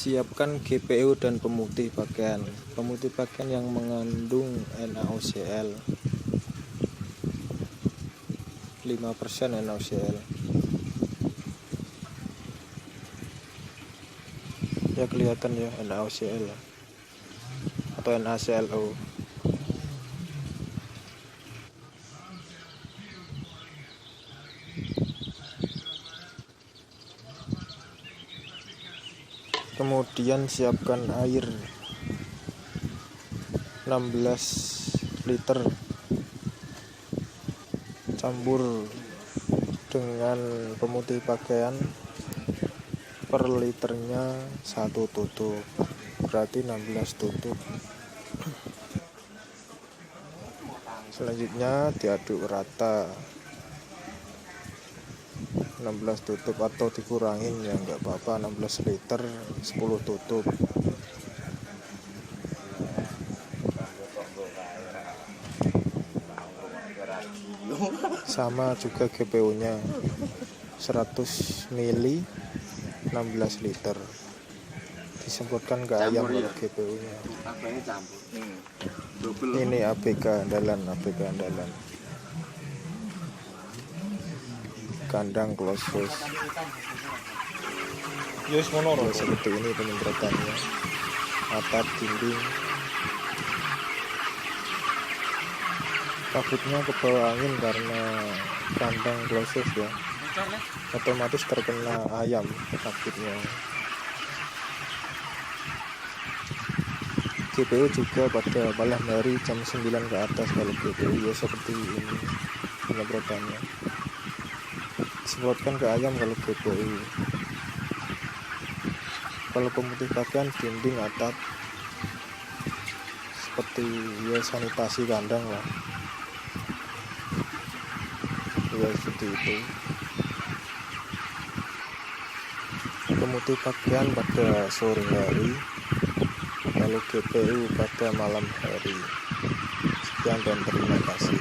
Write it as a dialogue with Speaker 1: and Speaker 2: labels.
Speaker 1: Siapkan GPU dan pemutih pakaian. Pemutih pakaian yang mengandung NaOCl 5% NaOCl. Ya kelihatan ya NaOCl ya, atau NaClO. Kemudian siapkan air 16 liter, campur dengan pemutih pakaian. Per liternya 1 tutup, berarti 16 tutup. Selanjutnya diaduk rata, 16 tutup atau dikurangin ya nggak apa-apa, 16 liter 10 tutup. Sama juga GPU nya 100 mili 16 liter, disemprotkan ke ayam kalau GPU nya. Ini ABK andalan, kandang close face. Ya seperti ini penyemprotannya, atap, dinding. Takutnya ke bawah angin karena kandang close face ya, otomatis terkena ayam takutnya. GPU juga pada malam hari jam 9 ke atas. Kalau GPU ya seperti ini penyemprotannya, semprotkan ke ayam kalau GPU. Kalau pemutih pakaian dinding, atap, seperti ya sanitasi kandang lah ya, seperti itu. Pemutih pakaian pada sore hari, lalu GPU pada malam hari. Sekian dan terima kasih.